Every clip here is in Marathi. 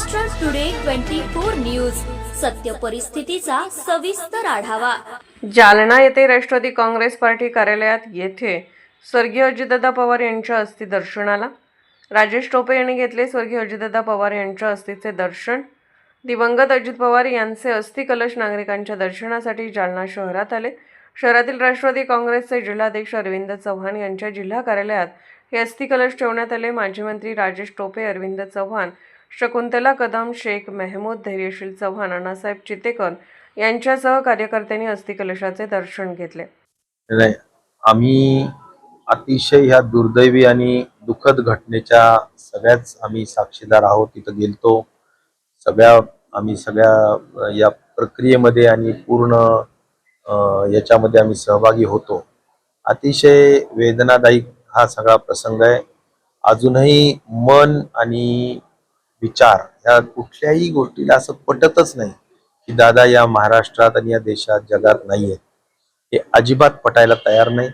महाराष्ट्र टुडे 24 न्यूज, सत्य परिस्थितीचा सविस्तर आढावा। जालना येथे राष्ट्रवादी काँग्रेस पार्टी कार्यालयात येथे स्वर्गीय अजितदादा पवार यांच्या अस्थी दर्शनाला राजेश टोपे यांनी घेतले। स्वर्गीय अजितदादा पवार यांच्या अस्थीचे दर्शन। दिवंगत अजित पवार यांचे अस्थि कलश नागरिकांच्या दर्शनासाठी जालना शहरात आले। शहरातील राष्ट्रवादी काँग्रेसचे जिल्हाध्यक्ष अरविंद चव्हाण यांच्या जिल्हा कार्यालयात हे अस्थि कलश ठेवण्यात आले। माजी मंत्री राजेश टोपे, अरविंद चव्हाण, शकुंतला कदम, शेख मेहमूद, धैर्यशील चव्हाण, अण्णासाहेब चितेकर यांच्यासह कार्यकर्त्यांनी अस्थि कलशाचे दर्शन घेतले। आम्ही अतिशय ह्या दुर्दैवी आणि दुःखद घटनेच्या सगळ्याच आम्ही साक्षीदार आहोत। तिथं गेलतो, आम्ही सगळ्या या प्रक्रियेमध्ये आणि पूर्ण याच्यामध्ये आम्ही सहभागी होतो। अतिशय वेदनादायी हा सगळा प्रसंग आहे। अजूनही मन आणि विचार ह्या कुठल्याही गोष्टीला असं पटतच नाही की दादा या महाराष्ट्रात आणि या देशात जगात नाहीये, हे अजिबात पटायला तयार नाही।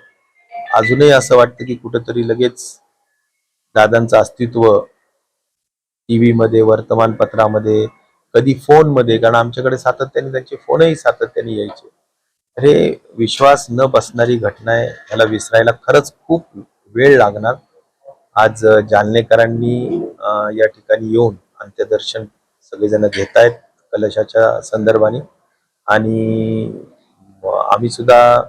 अजूनही असं वाटतं की कुठेतरी लगेच दादांचं अस्तित्व टीव्ही मध्ये, वर्तमानपत्रामध्ये, कधी फोन मध्ये, कारण आमच्याकडे सातत्याने त्यांचे फोनही सातत्याने यायचे। हे विश्वास न बसणारी घटना आहे। याला विसरायला खरंच खूप वेळ लागणार। आज जालनेकरांनी या ठिकाणी येऊन अंत्यदर्शन सगळेजण घेत आहेत कलशाच्या संदर्भाने। आणि आम्ही सुद्धा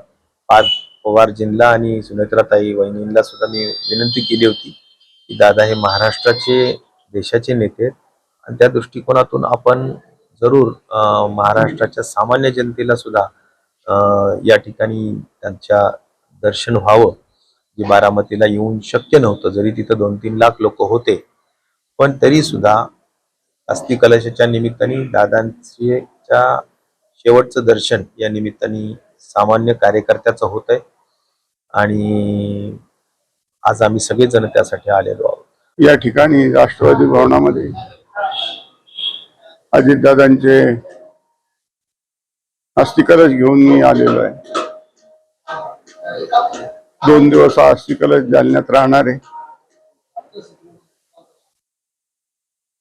पवारजींना आणि सुनेत्राताई वहिनींना सुद्धा मी विनंती केली होती की दादा हे महाराष्ट्राचे, देशाचे नेते आहेत आणि त्या दृष्टिकोनातून आपण जरूर महाराष्ट्राच्या सामान्य जनतेला सुद्धा या ठिकाणी त्यांच्या दर्शन व्हावं, जे बारामतीला येऊन शक्य नव्हतं। जरी तिथं 2-3 लाख लोक होते, पण तरी सुद्धा अस्थि कलशाच्या निमित्ताने दादांच्या शेवटचं दर्शन या निमित्ताने सामान्य कार्यकर्त्याचं होत आहे आणि आज आम्ही सगळेजण त्यासाठी आलेलो आहोत। या ठिकाणी राष्ट्रवादी भवनामध्ये अजितदादांचे अस्थि कलश घेऊन मी आलेलो आहे। 2 दिवस हा अस्थि कलश जालन्यात राहणार आहे।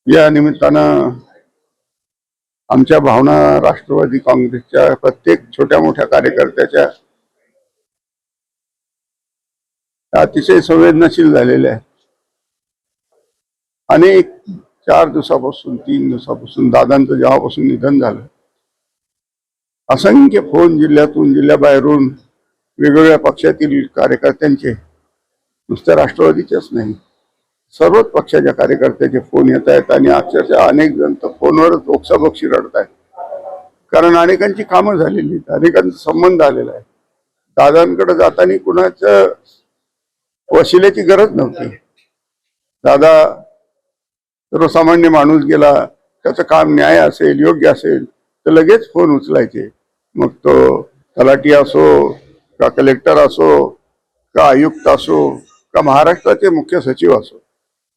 या निमित्तानं आमच्या भावना राष्ट्रवादी काँग्रेसच्या प्रत्येक छोट्या मोठ्या कार्यकर्त्याच्या अतिशय संवेदनशील झालेल्या आहेत। अनेक 4 दिवसापासून, 3 दिवसापासून दादांचं जेव्हापासून निधन झालं, असंख्य फोन जिल्ह्यातून, जिल्ह्याबाहेरून, वेगवेगळ्या पक्षातील कार्यकर्त्यांचे, नुसत्या राष्ट्रवादीचेच नाही, सर्वच पक्षाच्या कार्यकर्त्याचे फोन येत आहेत आणि अक्षरशः अनेक जण तर फोनवरच ओक्साबोक्शी रडत आहेत। कारण अनेकांची कामं झालेली आहेत, अनेकांचा संबंध आलेला आहे। दादांकडे जाताना कुणाचं वशिलेची गरज नव्हती। दादा सर्वसामान्य माणूस गेला, त्याचं काम न्याय असेल, योग्य असेल तर लगेच फोन उचलायचे। मग तो तलाठी असो, का कलेक्टर असो, का आयुक्त असो, का महाराष्ट्राचे मुख्य सचिव असो,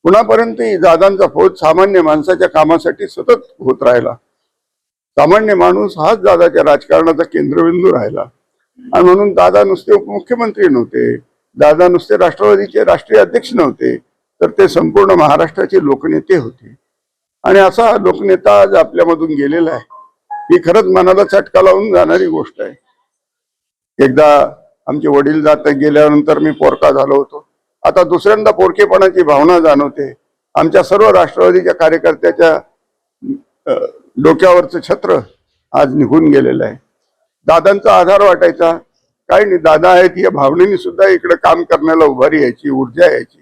कुणापर्यंत दादांचा फोन सामान्य माणसाच्या कामासाठी सतत होत राहिला। सामान्य माणूस हाच दादाच्या राजकारणाचा केंद्रबिंदू राहिला। आणि म्हणून दादा नुसते उपमुख्यमंत्री नव्हते, दादा नुसते राष्ट्रवादीचे राष्ट्रीय अध्यक्ष नव्हते, तर ते संपूर्ण महाराष्ट्राचे लोकनेते होते। आणि असा लोकनेता आज आपल्यामधून गेलेला आहे, ही खरंच मनाला चटका लावून जाणारी गोष्ट आहे। एकदा आमचे वडील जात गेल्यानंतर मी पोरका झालो होतो, आता दुसऱ्यांदा पोरकेपणाची भावना जाणवते। आमच्या सर्व राष्ट्रवादीच्या कार्यकर्त्याच्या डोक्यावरचं छत्र आज निघून गेलेलं आहे। दादांचा आधार वाटायचा, काही नाही, दादा आहेत या भावनेने सुद्धा इकडे काम करण्याला उभारी यायची, ऊर्जा यायची।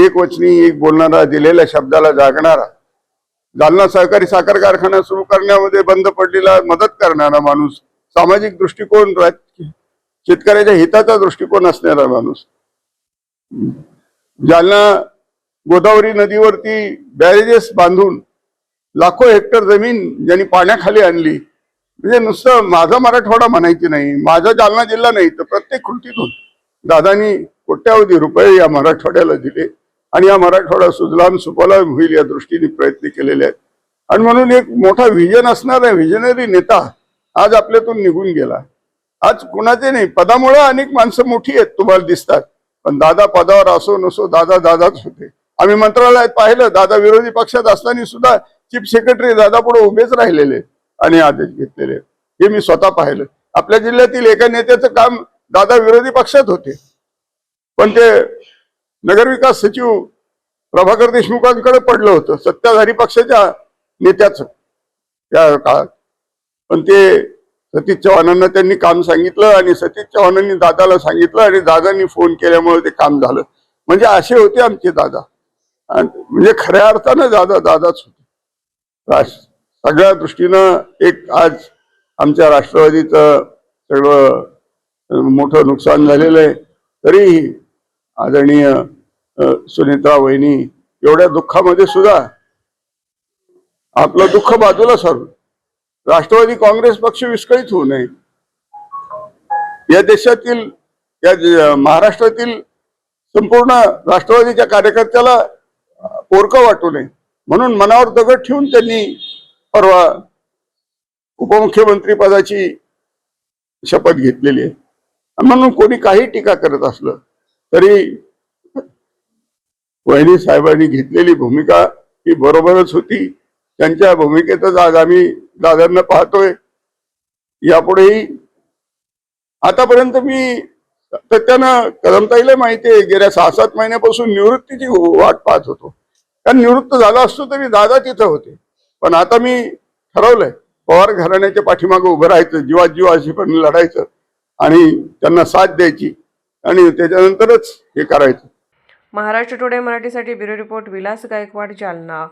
एक वचनी, एक बोलणारा, दिलेल्या शब्दाला जागणारा, जालना सहकारी साखर कारखाना सुरू करण्यामध्ये बंद पडलेला मदत करणारा माणूस, सामाजिक दृष्टिकोन, शेतकऱ्याच्या हिताचा दृष्टिकोन असणारा माणूस, जालना गोदावरी नदीवरती बॅरेजेस बांधून लाखो हेक्टर जमीन ज्यांनी पाण्याखाली आणली, म्हणजे नुसतं माझा मराठवाडा म्हणायची नाही, माझा जालना जिल्हा नाही, तर प्रत्येक खुर्चीतून दादांनी कोट्यावधी रुपये या मराठवाड्याला दिले आणि या मराठवाडा सुजलाम सुफलाम होईल या दृष्टीने प्रयत्न केलेले आहेत। आणि म्हणून एक मोठा विजन असणारा विजनरी नेता आज आपल्यातून निघून गेला। आज कुणाचे नाही, पदामुळे अनेक माणसं मोठी आहेत तुम्हाला दिसतात, पण दादा पदावर असो नसो दादा दादाच होते। आम्ही मंत्रालयात पाहिलं, दादा विरोधी पक्षात असताना सुद्धा चीफ सेक्रेटरी दादा पुढे उभेच राहिलेले आणि आदेश घेतलेले, हे मी स्वतः पाहिलं. आपल्या जिल्ह्यातील एका नेत्याचं काम दादा विरोधी पक्षात होते, पण ते नगरविकास सचिव प्रभाकर देशमुखांकडे पडलं होतं, सत्ताधारी पक्षाच्या नेत्याचं त्या काळात. पण ते सतीश चव्हाणांना त्यांनी काम सांगितलं आणि सतीश चव्हाणांनी दादाला सांगितलं आणि दादांनी फोन केल्यामुळे ते काम झालं. म्हणजे असे होते आमचे दादा, म्हणजे खऱ्या अर्थानं दादाच होते. सगळ्या दृष्टीनं एक आज आमच्या राष्ट्रवादीचं सगळं मोठं नुकसान झालेलं आहे. तरीही आदरणीय सुनेत्रा वहिनी एवढ्या दुःखामध्ये सुद्धा आपलं दुःख बाजूला सारून राष्ट्रवादी काँग्रेस पक्ष विस्कळीत होऊ नये, या देशातील या महाराष्ट्रातील संपूर्ण राष्ट्रवादीच्या कार्यकर्त्याला पोरकं वाटू नये म्हणून मनावर दगड ठेवून त्यांनी परवा उपमुख्यमंत्री पदाची शपथ घेतलेली आहे. म्हणून कोणी काही टीका करत असलं तरी वहिनी साहेबांनी घेतलेली भूमिका ही बरोबरच होती. त्यांच्या भूमिकेतच आज आम्ही दादांना पाहतोय. यापुढेही आतापर्यंत मी त्यानं कदमताईला माहिती आहे, गेल्या 6-7 महिन्यापासून निवृत्तीची वाट पाहत होतो. कारण निवृत्त झाला असतो तरी दादा तिथं होते. पण आता मी ठरवलंय पवार घराण्याच्या पाठीमागे उभं राहायचं, जीवात जीवाशी पण लढायचं आणि त्यांना साथ द्यायची आणि त्याच्यानंतरच हे करायचं. महाराष्ट्र टुडे मराठीसाठी ब्युरो रिपोर्ट विलास गायकवाड, जालना.